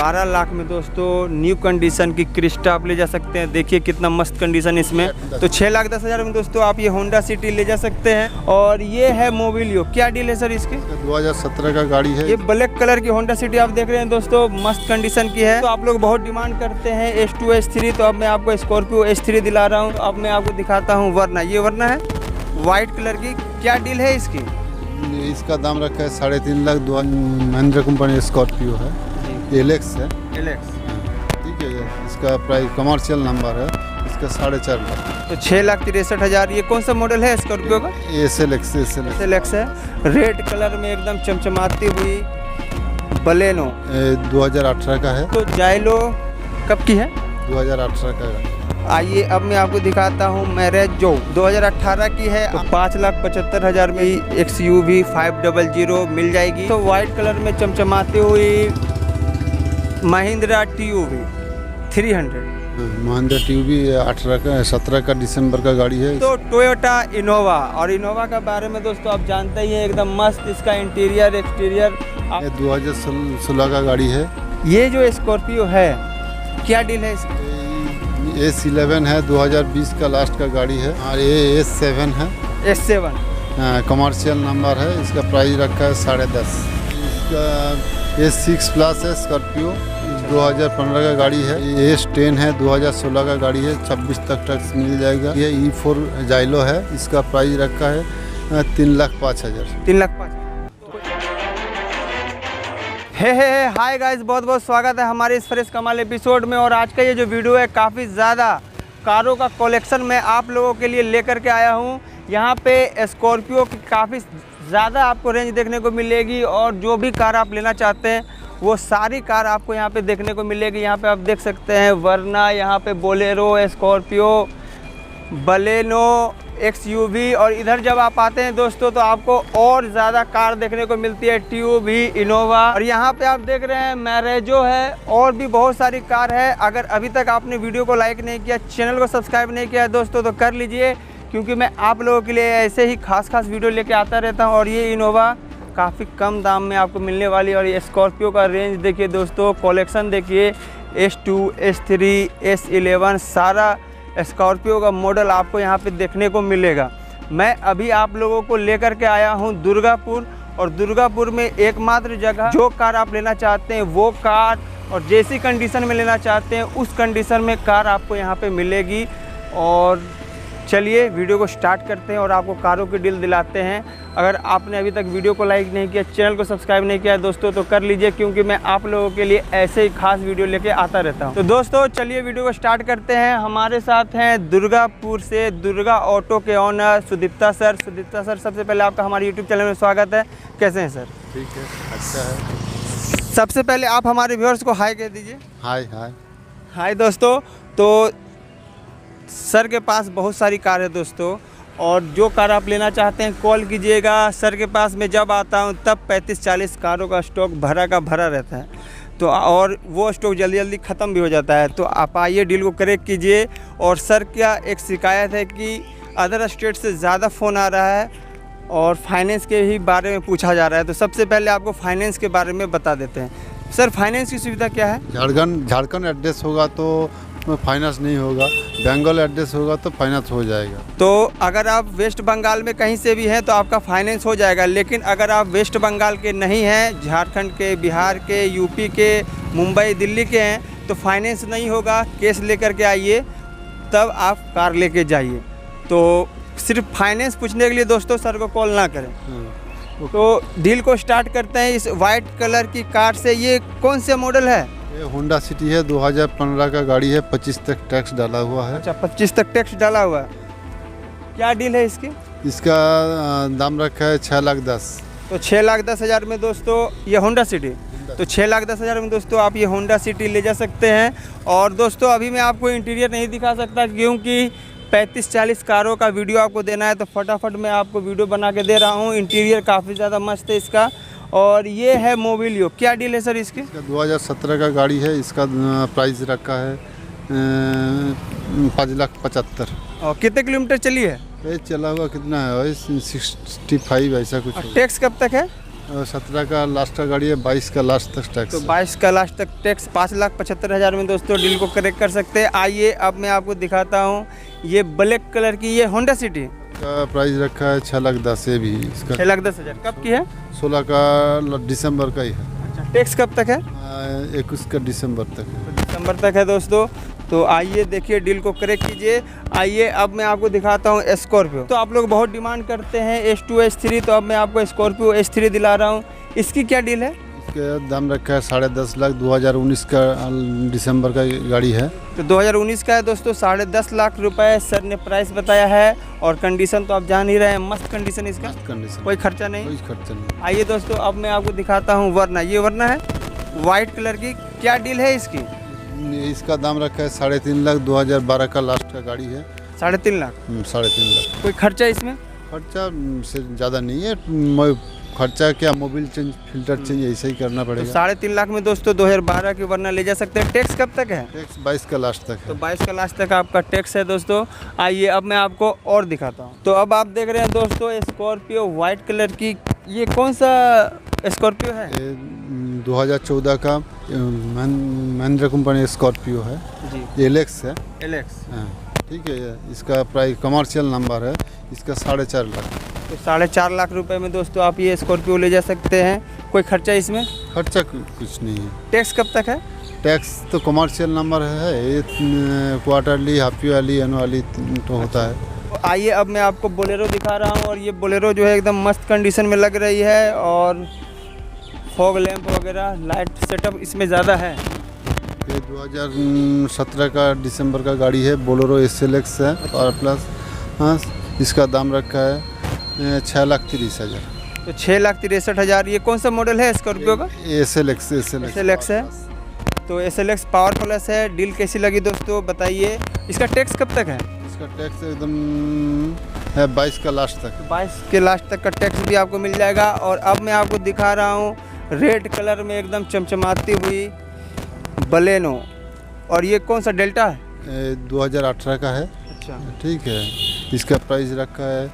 12 लाख में दोस्तों new condition की क्रिस्टा आप ले जा सकते हैं। देखिए कितना मस्त कंडीशन इसमें। तो 6,10,000 में दोस्तों आप ये होंडा सिटी ले जा सकते हैं। और ये है मोबिलियो, क्या डील है सर इसकी? 2017 का गाड़ी है। ये ब्लैक कलर की होंडा सिटी आप देख रहे हैं दोस्तों, मस्त कंडीशन की है। तो आप लोग बहुत डिमांड करते हैं S2 S3, तो अब मैं आपको स्कॉर्पियो S3 दिला रहा हूँ। तो अब मैं आपको दिखाता हूँ वरना। ये वरना है वाइट कलर की, क्या डील है इसकी? इसका दाम रखा है 3.5 लाख। महिंद्रा कंपनी स्कॉर्पियो है, एलेक्स है। एलेक्स, ठीक है। इसका प्राइस कमर्शियल नंबर है, इसका 4.5 लाख। तो 6,63,000। ये कौन सा मॉडल है स्कॉर्पियो का? एसएलएक्स है। रेड कलर में एकदम चमचमाती हुई बलेनो, 2018 का है। तो जाइलो कब की है? 2018 का है। आइए अब मैं आपको दिखाता हूँ मैरेज जो 2018 की है। तो 5,75,000 में XUV 500 मिल जाएगी। तो वाइट कलर में चमचमाती हुई महिंद्रा TUV 300। महिंद्रा TUV 17 का दिसंबर का गाड़ी है। तो टोयोटा इनोवा, और इनोवा के बारे में दोस्तों आप जानते ही हैं, एकदम मस्त इसका इंटीरियर एक्सटीरियर। 2016 का गाड़ी है। ये जो स्कॉर्पियो है क्या डील है इसकी? S11 है, 2020 का लास्ट का गाड़ी है। और ये S7 है। S7 कमर्शियल नंबर है। इसका प्राइस रखा है 10.5। इसका S6 प्लस है स्कॉर्पियो, 2015 का गाड़ी है। S10 है, 2016 का गाड़ी है। 26 तक टैक्स मिल जाएगा। ये E4 जाइलो है, इसका प्राइस रखा है 3,05,000। 3,05,000। हाय गाइस, बहुत बहुत स्वागत है हमारे इस फ्रेश कमाल एपिसोड में। और आज का ये जो वीडियो है, काफ़ी ज़्यादा कारों का कलेक्शन मैं आप लोगों के लिए लेकर के आया हूँ। यहाँ पे स्कॉर्पियो की काफ़ी ज़्यादा आपको रेंज देखने को मिलेगी। और जो भी कार आप लेना चाहते हैं वो सारी कार आपको यहाँ पे देखने को मिलेगी। यहाँ पे आप देख सकते हैं वरना, यहाँ पे बोलेरो, स्कॉर्पियो, बलेनो, XUV। और इधर जब आप आते हैं दोस्तों तो आपको और ज़्यादा कार देखने को मिलती है, TUV, इनोवा। और यहाँ पे आप देख रहे हैं मैरेजो है, और भी बहुत सारी कार है। अगर अभी तक आपने वीडियो को लाइक नहीं किया, चैनल को सब्सक्राइब नहीं किया दोस्तों, तो कर लीजिए, क्योंकि मैं आप लोगों के लिए ऐसे ही खास वीडियो लेके आता रहता हूँ। और ये इनोवा काफ़ी कम दाम में आपको मिलने वाली है। और ये स्कॉर्पियो का रेंज देखिए दोस्तों, कलेक्शन देखिए, S2, S3, S11, सारा स्कॉर्पियो का मॉडल आपको यहाँ पे देखने को मिलेगा। मैं अभी आप लोगों को लेकर के आया हूँ दुर्गापुर। और दुर्गापुर में एकमात्र जगह, जो कार आप लेना चाहते हैं वो कार, और जैसी कंडीशन में लेना चाहते हैं उस कंडीशन में कार आपको यहाँ पे मिलेगी। और चलिए वीडियो को स्टार्ट करते हैं और आपको कारों की डील दिलाते हैं। अगर आपने अभी तक वीडियो को लाइक नहीं किया, चैनल को सब्सक्राइब नहीं किया दोस्तों, तो कर लीजिए, क्योंकि मैं आप लोगों के लिए ऐसे ही खास वीडियो लेके आता रहता हूं। तो दोस्तों चलिए वीडियो को स्टार्ट करते हैं। हमारे साथ हैं दुर्गापुर से दुर्गा ऑटो के owner Sudipta sir. Sudipta sir, सबसे पहले आपका हमारे यूट्यूब चैनल में स्वागत है। कैसे हैं सर? ठीक है, अच्छा है। सबसे पहले आप हमारे व्यूअर्स को हाय कह दीजिए। हाय हाय दोस्तों। तो सर के पास बहुत सारी कार है दोस्तों, और जो कार आप लेना चाहते हैं कॉल कीजिएगा। सर के पास मैं जब आता हूं तब 35-40 कारों का स्टॉक भरा का भरा रहता है। तो और वो स्टॉक जल्दी जल्दी ख़त्म भी हो जाता है। तो आप आइए, डील को करेक्ट कीजिए। और सर क्या एक शिकायत है कि अदर स्टेट से ज़्यादा फ़ोन आ रहा है और फाइनेंस के ही बारे में पूछा जा रहा है। तो सबसे पहले आपको फाइनेंस के बारे में बता देते हैं। सर फाइनेंस की सुविधा क्या है? झारखंड एड्रेस होगा तो फाइनेंस नहीं होगा, बंगाल एड्रेस होगा तो फाइनेंस हो जाएगा। तो अगर आप वेस्ट बंगाल में कहीं से भी हैं तो आपका फाइनेंस हो जाएगा। लेकिन अगर आप वेस्ट बंगाल के नहीं हैं, झारखंड के, बिहार के, यूपी के, मुंबई, दिल्ली के हैं, तो फाइनेंस नहीं होगा। कैश लेकर के आइए, तब आप कार लेके जाइए। तो सिर्फ फाइनेंस पूछने के लिए दोस्तों सर को कॉल ना करें। तो डील को स्टार्ट करते हैं इस वाइट कलर की कार से। ये कौन से मॉडल है? ये होंडा सिटी है, 2015 का गाड़ी है। 25 तक टैक्स डाला हुआ है। अच्छा, 25 तक टैक्स डाला हुआ है। क्या डील है इसकी? इसका दाम रखा है 6,10,000। तो 6,10,000 में दोस्तों ये होंडा सिटी, तो 6,10,000 में दोस्तों आप ये होंडा सिटी ले जा सकते हैं। और दोस्तों अभी मैं आपको इंटीरियर नहीं दिखा सकता, क्योंकि 35-40 कारों का वीडियो आपको देना है। तो फटाफट मैं आपको वीडियो बना के दे रहा हूँ। इंटीरियर काफ़ी ज़्यादा मस्त है इसका। और ये है मोबिलियो, क्या डील है सर इसकी? 2017 का गाड़ी है। इसका प्राइस रखा है 5,75,000। और कितने किलोमीटर चली है? ये चला हुआ कितना है? 65 ऐसा कुछ। टैक्स कब तक है? 17 का लास्ट का गाड़ी है, 22 का लास्ट तक टैक्स तो है। 22 का लास्ट तक टैक्स, 5,75,000 में दोस्तों डील को करेक्ट कर सकते हैं। आइए अब मैं आपको दिखाता हूँ ये ब्लैक कलर की ये होंडा सिटी का प्राइस रखा है 6,10,000 ये भी इसका 6,10,000। कब की है? 16 का दिसंबर का ही है। अच्छा, टैक्स कब तक है? 21 का दिसंबर तक है। दिसंबर तक है दोस्तों। तो आइए देखिए डील को करेक्ट कीजिए। आइए अब मैं आपको दिखाता हूँ स्कॉर्पियो। तो आप लोग बहुत डिमांड करते हैं S2 S3, तो अब मैं आपको स्कॉर्पियो S3 दिला रहा हूँ। इसकी क्या डील है? इसका दाम रखा है 10.5 लाख, 2019 का दिसंबर का गाड़ी है। तो 2019 का है दोस्तों, 10.5 लाख रुपए सर ने प्राइस बताया है। और कंडीशन तो आप जान ही रहे हैं, मस्त कंडीशन इसका, कंडीशन, कोई खर्चा नहीं। कोई खर्चा नहीं। आइए दोस्तों अब मैं आपको दिखाता हूँ वरना। ये वरना है वाइट कलर की, क्या डील है इसकी? इसका दाम रखा है 3.5 लाख, 2012 का लास्ट का गाड़ी है। 3.5 लाख। 3.5 लाख। कोई खर्चा इसमें? खर्चा से ज़्यादा नहीं है, खर्चा क्या, मोबिल चेंज, फिल्टर चेंज ऐसा ही करना तो पड़ेगा। 3.5 लाख में दोस्तों 2012 की वरना ले जा सकते हैं। टैक्स कब तक है? टैक्स 22 का लास्ट तक तो है। 22 का लास्ट तक आपका टैक्स है दोस्तों। आइए अब मैं आपको और दिखाता हूँ। तो अब आप देख रहे हैं दोस्तों स्कॉर्पियो वाइट कलर की। ये कौन सा स्कॉर्पियो है? ये 2014 का महिंद्रा कंपनी स्कॉर्पियो है जी, एलेक्स है। एलेक्स। हाँ, ठीक है। इसका प्राइस कमर्शियल नंबर है, इसका 4.5 लाख। तो 4.5 लाख रुपए में दोस्तों आप ये स्कॉर्पियो ले जा सकते हैं। कोई खर्चा इसमें? खर्चा कुछ नहीं है। टैक्स कब तक है? टैक्स तो कमर्शियल नंबर है, ये क्वार्टरली, हाफ ईयरली, एनुअली तो होता है। तो आइए अब मैं आपको बोलेरो दिखा रहा हूँ। और ये बोलेरो जो है एकदम मस्त कंडीशन में लग रही है। और फॉग लैंप वगैरह लाइट सेटअप इसमें ज़्यादा है। ये 2017 का दिसंबर का गाड़ी है, बोलेरो SLX है और प्लस। हाँ, इसका दाम रखा है 6,30,000। तो 6,63,000। ये कौन सा मॉडल है स्कॉर्पियो का? SLX है। तो SLX पावर प्लस है। डील कैसी लगी दोस्तों बताइए। इसका टैक्स कब तक है? इसका टैक्स एकदम है 22 का लास्ट तक। 22 के लास्ट तक का टैक्स भी आपको मिल जाएगा। और अब मैं आपको दिखा रहा हूँ रेड कलर में एकदम चमचमाती हुई बलेनो। और ये कौन सा डेल्टा है? 2018 का है। अच्छा, ठीक है। इसका प्राइस रखा है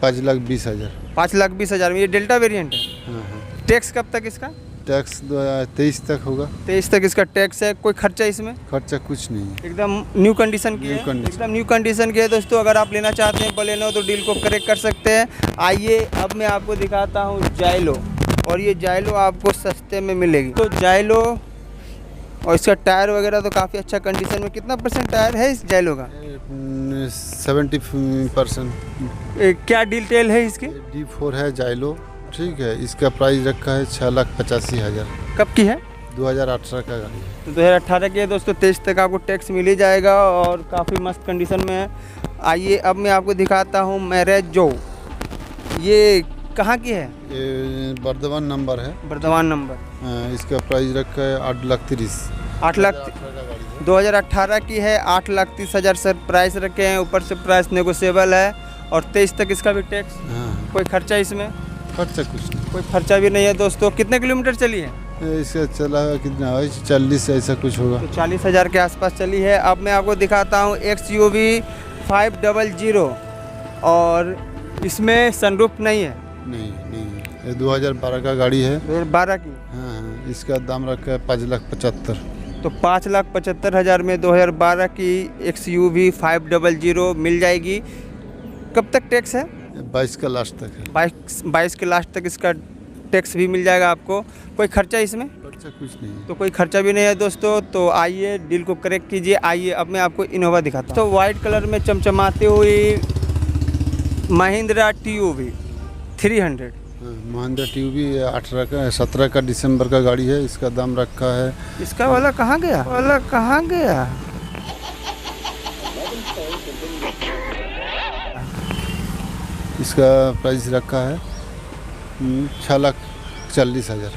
5,20,000। 5,20,000 में ये डेल्टा वेरिएंट है। हाँ हाँ। टैक्स कब तक इसका? टैक्स 23 तक होगा। 23 तक इसका टैक्स है। कोई खर्चा इसमें? खर्चा कुछ नहीं है। एकदम न्यू कंडीशन की है। New condition. एकदम न्यू कंडीशन की है दोस्तों। अगर आप लेना चाहते हैं बलेनो तो डील को करेक्ट कर सकते हैं। आइए अब मैं आपको दिखाता हूँ जाइलो। और ये जाइलो आपको सस्ते में मिलेगी। तो जाइलो और इसका टायर वगैरह तो काफ़ी अच्छा कंडीशन में। कितना परसेंट टायर है इस जाइलो का? 70%। क्या डिटेल है इसकी? D4 है जाइलो। ठीक है। इसका प्राइस रखा है 6,85,000। कब की है? 2018 का गाड़ी है। तो 2018 की है दोस्तों। 23 तक आपको टैक्स मिल ही जाएगा और काफ़ी मस्त कंडीशन में है। आइए अब मैं आपको दिखाता हूँ मैरेज जो। ये कहाँ की है? ये वर्धमान नंबर है। वर्धमान नंबर। इसका प्राइस रखा है 8,30,000। 8 लाख। 2018 का गाड़ी है। 2018 की है। 8,30,000 सर प्राइस रखे हैं। ऊपर से प्राइस नेगोशिएबल है। और 23 तक इसका भी टैक्स। हाँ, कोई खर्चा इसमें? खर्चा कुछ नहीं। कोई खर्चा भी नहीं है दोस्तों। कितने किलोमीटर चली है? इसका चला कितना है? 40 ऐसा कुछ होगा। तो 40,000 के आसपास चली है। अब मैं आपको दिखाता हूँ XUV 500। और इसमें सनरूफ नहीं है। नहीं नहीं, ये 2012 का गाड़ी है। 2012 की। हाँ हाँ। इसका दाम रखा है 5,75,000। तो 5,75,000 में 2012 की XUV 500 मिल जाएगी। कब तक टैक्स है? 22 का लास्ट तक है। 22 के लास्ट तक इसका टैक्स भी मिल जाएगा आपको। कोई खर्चा इसमें? खर्चा कुछ नहीं है। तो कोई खर्चा भी नहीं है दोस्तों। तो आइए डील को करेक्ट कीजिए। आइए अब मैं आपको इनोवा दिखाता हूँ। तो वाइट कलर में चमचमाती हुई महिंद्रा TUV 300। महिंद्रा TUV 17 का दिसंबर का गाड़ी है। इसका दाम रखा है। इसका वाला कहाँ गया? वाला कहाँ गया? इसका प्राइस रखा है 6,40,000।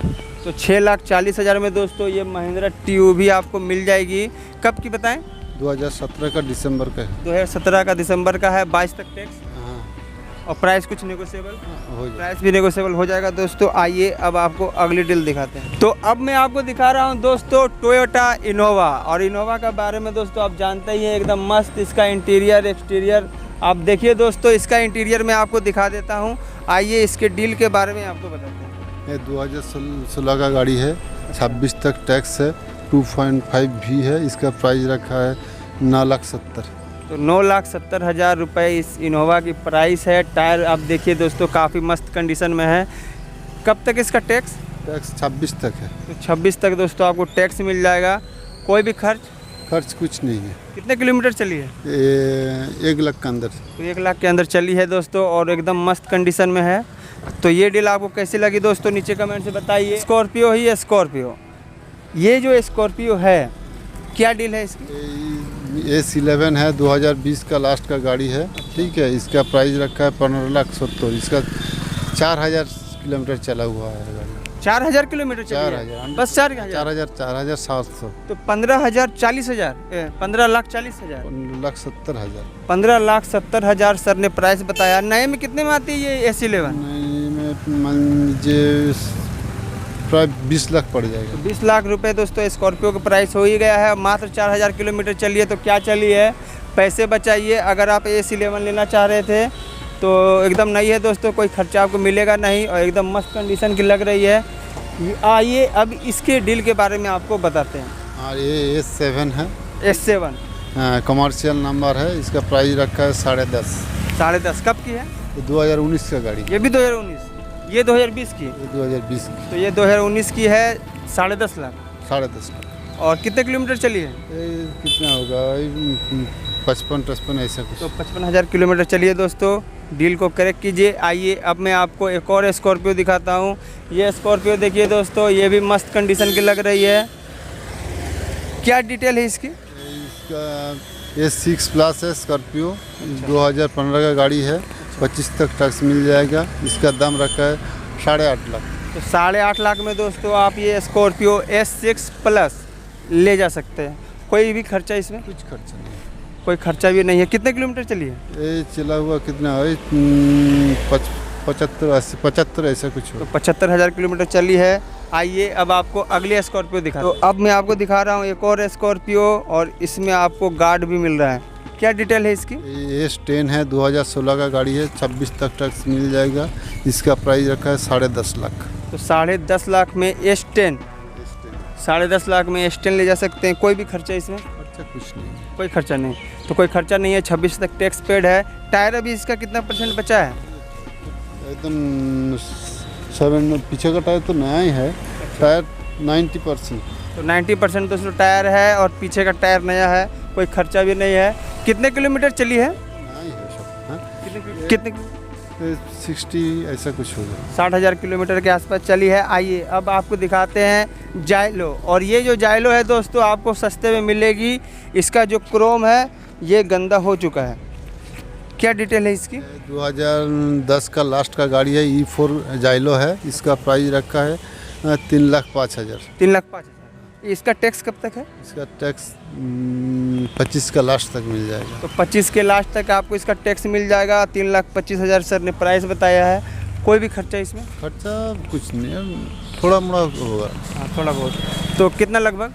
तो 6,40,000 में दोस्तों ये महिंद्रा TUV आपको मिल जाएगी। कब की बताएं? 2017 का दिसंबर का है। 2017 का दिसंबर का है। 22 तक टैक्स। हाँ, और प्राइस कुछ नेगोशिएबल? हो जाए। प्राइस भी नेगोशिएबल हो जाएगा दोस्तों। आइए अब आपको अगली डील दिखाते हैं। तो अब मैं आपको दिखा रहा हूं दोस्तों टोयोटा इनोवा। और इनोवा के बारे में दोस्तों आप जानते ही हैं, एकदम मस्त इसका इंटीरियर एक्सटीरियर आप देखिए दोस्तों, इसका इंटीरियर मैं आपको दिखा देता हूँ। आइए इसके डील के बारे में आपको बताते हैं। ये 2016 का गाड़ी है, 26 तक टैक्स है, 2.5 भी है। इसका प्राइस रखा है 9,70,000। तो 9,70,000 रुपये इस इनोवा की प्राइस है। टायर आप देखिए दोस्तों, काफ़ी मस्त कंडीशन में है। कब तक इसका टैक्स? टैक्स 26 तक है। तो 26 तक दोस्तों आपको टैक्स मिल जाएगा। कोई भी खर्च कुछ नहीं है। कितने किलोमीटर चली है? 1 लाख के अंदर। तो 1 लाख के अंदर चली है दोस्तों, और एकदम मस्त कंडीशन में है। तो ये डील आपको कैसी लगी दोस्तों, नीचे कमेंट से बताइए। स्कॉर्पियो ही है, स्कॉर्पियो। ये जो स्कॉर्पियो है, क्या डील है इसकी? S11 है, 2020 का लास्ट का गाड़ी है। ठीक है, इसका प्राइस रखा है 15,70,000। इसका 4,000 किलोमीटर चला हुआ है गाड़ी। 4,000 किलोमीटर चली है? 4,000 बस 4,000? 4,700। तो 15,000 40,000, 15,40,000, 15,70,000। 15,70,000 सर ने प्राइस बताया। नए में कितने में आती है ये S11? नहीं, मैं मान लीजिए प्राय 20 लाख पड़ जाएगा। 20 लाख रुपए दोस्तों स्कॉर्पियो का प्राइस हो ही गया है। मात्र 4,000 किलोमीटर चली है, तो क्या चली है। पैसे बचाइए। अगर आप S11 लेना चाह रहे थे तो एकदम नई है दोस्तों, कोई खर्चा आपको मिलेगा नहीं, और एकदम मस्त कंडीशन की लग रही है। आइए अब इसके डील के बारे में आपको बताते हैं। हाँ, ये S7 है। S7 कमर्शियल नंबर है। इसका प्राइस रखा है 10,500। 10.5 कब की है? 2019 का गाड़ी। ये भी 2019? ये 2020 की? 2020 की। तो ये 2019 की है, 10.5 लाख। 10,500 लाख। और कितने किलोमीटर चली है? कितना होगा, 55 ऐसा कुछ। तो 55,000 किलोमीटर चलिए दोस्तों। डील को करेक्ट कीजिए। आइए अब मैं आपको एक और स्कॉर्पियो दिखाता हूँ। ये स्कॉर्पियो देखिए दोस्तों, ये भी मस्त कंडीशन की लग रही है। क्या डिटेल है इसकी? इसका S6 प्लस है, स्कॉर्पियो। 2015 का गाड़ी है। 25 तक टैक्स मिल जाएगा। इसका दाम रखा है 8.5 लाख। तो 8.5 लाख में दोस्तों आप ये स्कॉर्पियो S6 प्लस ले जा सकते हैं। कोई भी खर्चा इसमें? कुछ खर्चा नहीं, कोई खर्चा भी नहीं है। कितने किलोमीटर चली है? ये चला हुआ कितना है, 75 ऐसा कुछ तो हो। 75,000 किलोमीटर चली है। आइए अब आपको अगले स्कॉर्पियो दिखा। तो अब मैं आपको दिखा रहा हूँ एक और स्कॉर्पियो, और इसमें आपको गार्ड भी मिल रहा है। क्या डिटेल है इसकी? ये S10 है, 2016 का गाड़ी है। 26 तक टैक्स मिल जाएगा। इसका प्राइस रखा है 10.5 लाख। तो 10.5 लाख में S10, 10.5 लाख में S10 ले जा सकते हैं। कोई भी खर्चा इसमें? खर्चा कुछ नहीं, कोई खर्चा नहीं। तो कोई खर्चा नहीं है। 26 तक टैक्स पेड है। टायर अभी इसका कितना % बचा है? एकदम 7। पीछे का टायर तो नया ही है। टायर 90%। तो 90% दोस्तों टायर है, और पीछे का टायर नया है। कोई खर्चा भी नहीं है। कितने किलोमीटर चली है? नया ही है सब। हाँ? कितने 60 ऐसा कुछ होगा। 60,000 किलोमीटर के आसपास चली है। आइए अब आपको दिखाते हैं जाइलो। और ये जो जाइलो है दोस्तों आपको सस्ते में मिलेगी। इसका जो क्रोम है ये गंदा हो चुका है। क्या डिटेल है इसकी? 2010 का लास्ट का गाड़ी है। E4 जाइलो है। इसका प्राइस रखा है 3,05,000। 3,05,000। इसका टैक्स कब तक है? इसका टैक्स 25 का लास्ट तक मिल जाएगा। तो 25 के लास्ट तक आपको इसका टैक्स मिल जाएगा। 3,25,000 सर ने प्राइस बताया है। कोई भी खर्चा इसमें? खर्चा कुछ नहीं है, थोड़ा मोड़ा होगा। हाँ, थोड़ा बहुत। तो कितना लगभग?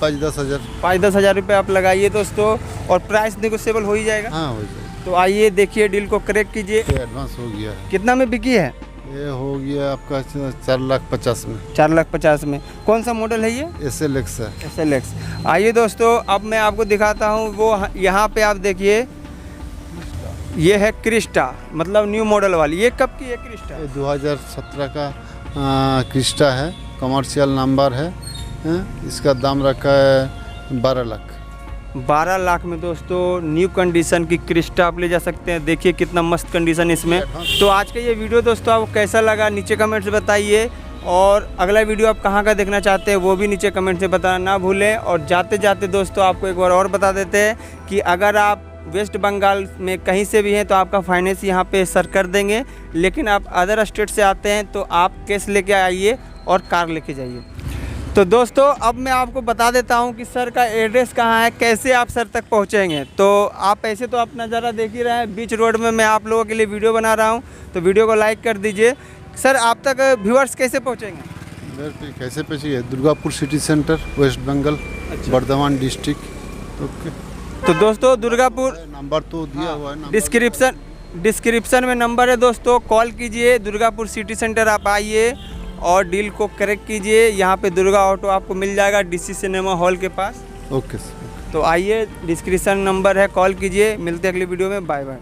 5-10 हज़ार। 5-10 हज़ार रुपये आप लगाइए दोस्तों, और प्राइस नेगोशिएबल हो ही जाएगा। हाँ, हो जाएगा। तो आइए देखिए, डील को करेक्ट कीजिए। ये एडवांस हो गया है। कितना में बिकी है? ये हो गया आपका 4,50,000 में। 4,50,000 में। कौन सा मॉडल है ये? SLX है। SLX। आइए दोस्तों अब मैं आपको दिखाता हूँ वो। यहाँ पे आप देखिए, ये है क्रिस्टा, मतलब न्यू मॉडल वाली। ये कब की है क्रिस्टा? ये 2017 का क्रिस्टा है। कमर्शियल नंबर है। इसका दाम रखा है 12 लाख। 12 लाख में दोस्तों न्यू कंडीशन की क्रिस्टा आप ले जा सकते हैं। देखिए कितना मस्त कंडीशन इसमें। तो आज का ये वीडियो दोस्तों आपको कैसा लगा नीचे कमेंट से बताइए, और अगला वीडियो आप कहाँ का देखना चाहते हैं वो भी नीचे कमेंट से बताना ना भूलें। और जाते जाते दोस्तों आपको एक बार और बता देते हैं कि अगर आप वेस्ट बंगाल में कहीं से भी हैं तो आपका फाइनेंस यहाँ पे सर कर देंगे, लेकिन आप अदर स्टेट से आते हैं तो आप कैश लेके आइए और कार लेके जाइए। तो दोस्तों अब मैं आपको बता देता हूँ कि सर का एड्रेस कहाँ है, कैसे आप सर तक पहुँचेंगे। तो आप ऐसे तो आप नज़ारा देख ही रहे हैं, बीच रोड में मैं आप लोगों के लिए वीडियो बना रहा हूँ, तो वीडियो को लाइक कर दीजिए। सर आप तक व्यूअर्स कैसे पहुँचेंगे? कैसे पहुँचिए? Durgapur city centre, West Bengal, Bardhaman district. Okay. तो दोस्तों दुर्गापुर नंबर तो दिया हुआ है, नंबर डिस्क्रिप्शन में नंबर है दोस्तों, कॉल कीजिए। दुर्गापुर सिटी सेंटर आप आइए और डील को करेक्ट कीजिए। यहाँ पे दुर्गा ऑटो आपको मिल जाएगा DC सिनेमा हॉल के पास। Okay sir. तो आइए, डिस्क्रिप्शन नंबर है, कॉल कीजिए। मिलते हैं अगली वीडियो में, बाय बाय।